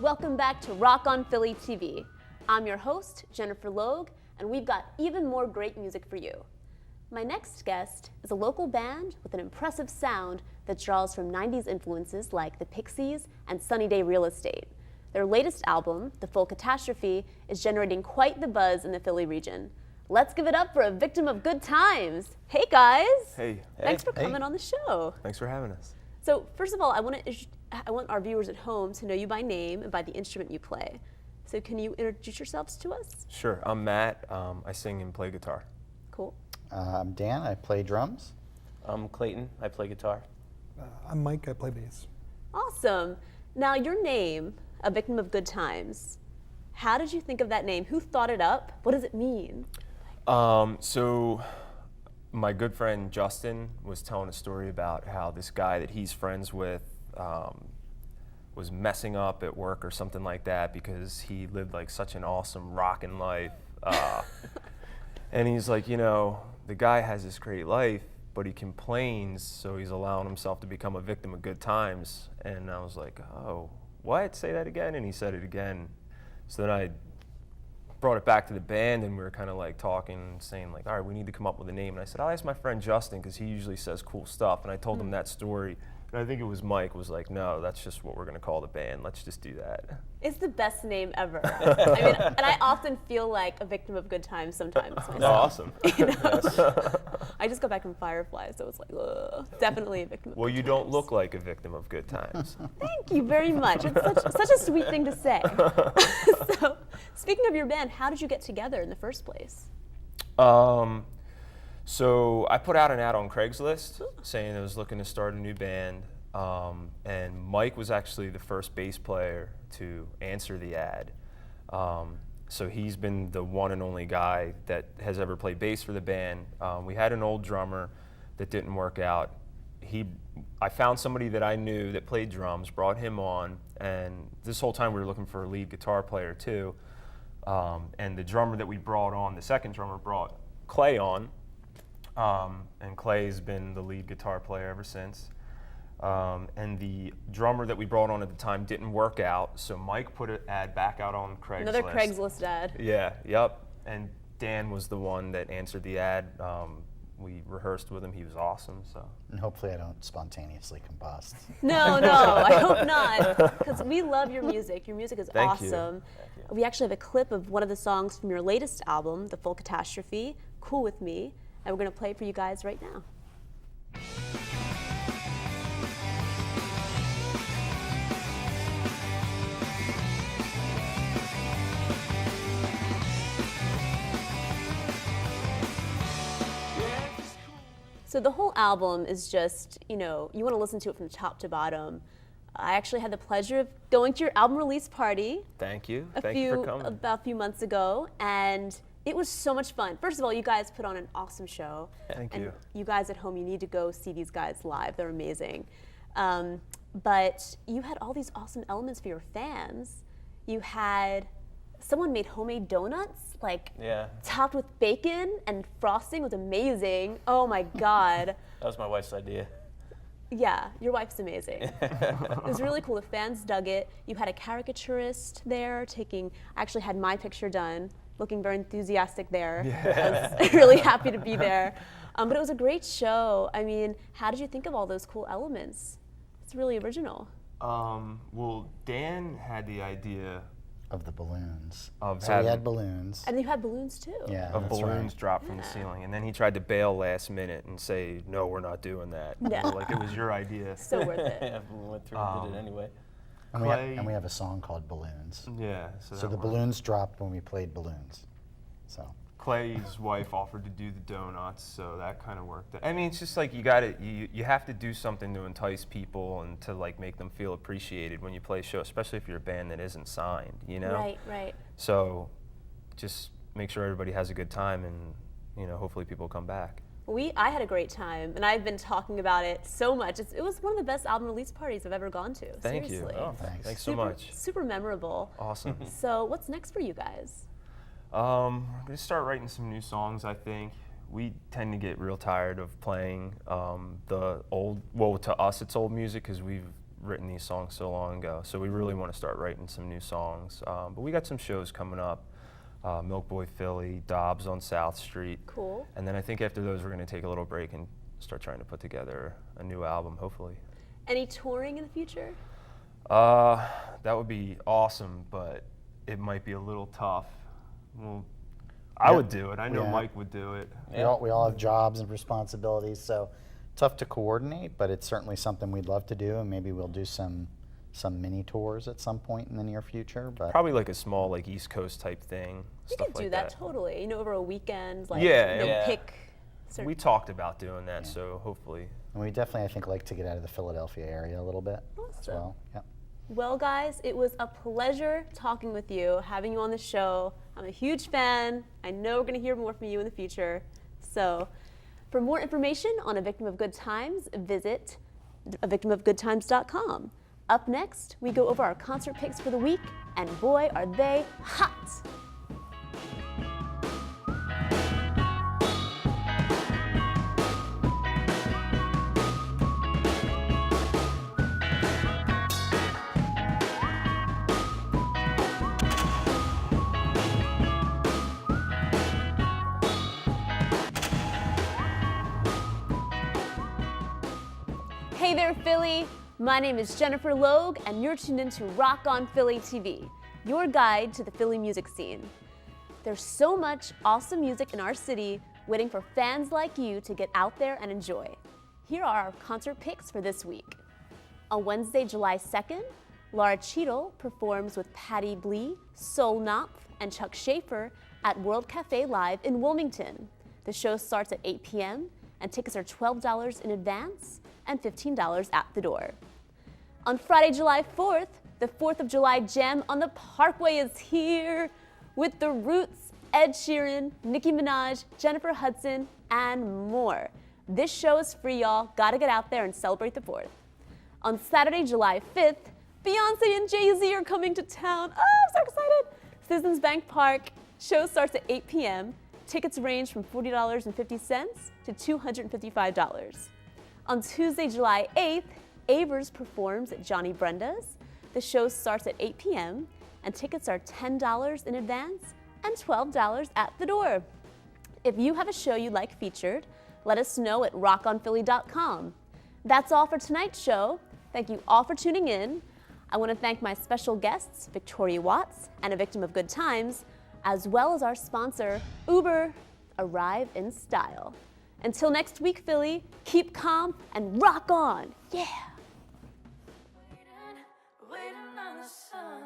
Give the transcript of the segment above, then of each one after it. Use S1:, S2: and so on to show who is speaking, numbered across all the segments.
S1: welcome back to Rock on Philly TV. I'm your host, Jennifer Logue, and we've got even more great music for you. My next guest is a local band with an impressive sound that draws from 90s influences like the Pixies and Sunny Day Real Estate. Their latest album, The Full Catastrophe, is generating quite the buzz in the Philly region. Let's give it up for a victim of good times. Hey guys!
S2: Hey.
S1: Thanks for coming on the show.
S2: Thanks for having us.
S1: So first of all, I want our viewers at home to know you by name and by the instrument you play. So can you introduce yourselves to us?
S2: Sure, I'm Matt. I sing and play guitar.
S1: Cool.
S3: I'm Dan, I play drums.
S4: I'm Clayton, I play guitar.
S5: I'm Mike, I play bass.
S1: Awesome. Now your name, A Victim of Good Times, how did you think of that name? Who thought it up? What does it mean?
S2: So my good friend Justin was telling a story about how this guy that he's friends with was messing up at work or something like that because he lived like such an awesome rockin' life. And he's like, you know, the guy has this great life, but he complains, so he's allowing himself to become a victim of good times. And I was like, oh, what? Say that again? And he said it again. So then I brought it back to the band, and we were kind of like talking and saying like, all right, we need to come up with a name. And I said, I'll ask my friend Justin because he usually says cool stuff. And I told him that story. And I think it was Mike was like, no, that's just what we're going to call the band. Let's just do that.
S1: It's the best name ever. I mean, and I often feel like a victim of good times sometimes myself.
S2: Awesome.
S1: You know?
S2: Yes.
S1: I just got back from Firefly, so it's like, ugh, definitely a victim of
S2: Well,
S1: good
S2: you
S1: times.
S2: don't look like a victim of good times.
S1: Thank you very much. It's such a sweet thing to say. So, speaking of your band, how did you get together in the first place?
S2: So I put out an ad on Craigslist saying I was looking to start a new band, and Mike was actually the first bass player to answer the ad. So he's been the one and only guy that has ever played bass for the band. We had an old drummer that didn't work out. I found somebody that I knew that played drums, brought him on, and this whole time we were looking for a lead guitar player too. And the drummer that we brought on, the second drummer, brought Clay on. And Clay's been the lead guitar player ever since. And the drummer that we brought on at the time didn't work out, so Mike put an ad back out on Craigslist.
S1: Another Craigslist ad.
S2: Yeah, yep. And Dan was the one that answered the ad. We rehearsed with him. He was awesome. So.
S3: And hopefully I don't spontaneously combust.
S1: No, I hope not, because we love your music. Your music is
S2: Thank you.
S1: awesome. We actually have a clip of one of the songs from your latest album, The Full Catastrophe, Cool With Me, and we're going to play it for you guys right now. So the whole album is just, you know, you want to listen to it from top to bottom. I actually had the pleasure of going to your album release party.
S2: Thank you. Thank you for coming.
S1: About a few months ago, and it was so much fun. First of all, you guys put on an awesome show.
S2: Thank
S1: and
S2: you.
S1: You guys at home, you need to go see these guys live. They're amazing. But you had all these awesome elements for your fans. You had someone made homemade donuts, like topped with bacon, and frosting was amazing. Oh my God.
S4: That was my wife's idea.
S1: Yeah, your wife's amazing. It was really cool. The fans dug it. You had a caricaturist there I actually had my picture done, looking very enthusiastic there. Yeah. I was really happy to be there. But it was a great show. I mean, how did you think of all those cool elements? It's really original.
S2: Well, Dan had the idea
S3: Of the balloons.
S2: Of
S3: so we
S2: having-
S3: had balloons.
S1: And you had balloons too.
S3: Yeah,
S2: of
S3: that's
S2: balloons
S3: right.
S2: dropped from the ceiling, and then he tried to bail last minute and say, no, we're not doing that.
S1: No.
S2: So, like, it was your idea.
S1: So worth it.
S4: Yeah, we went through and did it anyway.
S3: And we have a song called Balloons.
S2: Yeah.
S3: So
S2: that
S3: the
S2: worked.
S3: balloons dropped when we played balloons. So.
S2: Clay's wife offered to do the donuts, so that kind of worked. I mean, it's just like you have to do something to entice people and to like make them feel appreciated when you play a show, especially if you're a band that isn't signed, you know?
S1: Right.
S2: So just make sure everybody has a good time, and you know, hopefully people come back.
S1: I had a great time, and I've been talking about it so much. It was one of the best album release parties I've ever gone to.
S2: Thank
S1: Seriously.
S2: you. Oh,
S3: Thanks.
S2: Thanks so much.
S1: Super memorable.
S2: Awesome.
S1: So what's next for you guys?
S2: I'm gonna start writing some new songs, I think. We tend to get real tired of playing the old, well, to us it's old music because we've written these songs so long ago. So we really want to start writing some new songs. But we got some shows coming up. Milk Boy Philly, Dobbs on South Street.
S1: Cool.
S2: And then I think after those we're going to take a little break and start trying to put together a new album, hopefully.
S1: Any touring in the future?
S2: That would be awesome, but it might be a little tough. Well, I would do it. I know
S3: Yeah.
S2: Mike would do it.
S3: We all have jobs and responsibilities, so tough to coordinate, but it's certainly something we'd love to do, and maybe we'll do some mini tours at some point in the near future. But
S2: Probably like a small like East Coast type thing.
S1: We
S2: stuff
S1: could do
S2: like
S1: that totally. You know, over a weekend, like
S2: Yeah,
S1: you know,
S4: yeah.
S1: pick. Certain
S2: We talked about doing that, so hopefully.
S3: and we definitely, I think, like to get out of the Philadelphia area a little bit as
S1: Awesome.
S3: well. Yeah.
S1: Well, guys, it was a pleasure talking with you, having you on the show. I'm a huge fan. I know we're going to hear more from you in the future. So, for more information on A Victim of Good Times, visit avictimofgoodtimes.com. Up next, we go over our concert picks for the week, and boy, are they hot! Hey there, Philly! My name is Jennifer Logue, and you're tuned into Rock on Philly TV, your guide to the Philly music scene. There's so much awesome music in our city waiting for fans like you to get out there and enjoy. Here are our concert picks for this week. On Wednesday, July 2nd, Laura Cheadle performs with Patty Blee, Soul Knopf, and Chuck Schaefer at World Cafe Live in Wilmington. The show starts at 8 p.m., and tickets are $12 in advance and $15 at the door. On Friday, July 4th, the 4th of July Jam on the Parkway is here with The Roots, Ed Sheeran, Nicki Minaj, Jennifer Hudson, and more. This show is free, y'all. Gotta get out there and celebrate the 4th. On Saturday, July 5th, Beyonce and Jay-Z are coming to town. Oh, I'm so excited! Citizens Bank Park. Show starts at 8 p.m. Tickets range from $40.50 to $255. On Tuesday, July 8th, Avers performs at Johnny Brenda's. The show starts at 8 p.m. and tickets are $10 in advance and $12 at the door. If you have a show you'd like featured, let us know at rockonphilly.com. That's all for tonight's show. Thank you all for tuning in. I want to thank my special guests, Victoria Watts and A Victim of Good Times, as well as our sponsor, Uber. Arrive in style. Until next week, Philly, keep calm and rock on. Yeah.
S6: Waiting on the sun.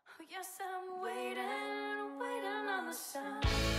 S6: Oh, yes, I'm waiting on the sun.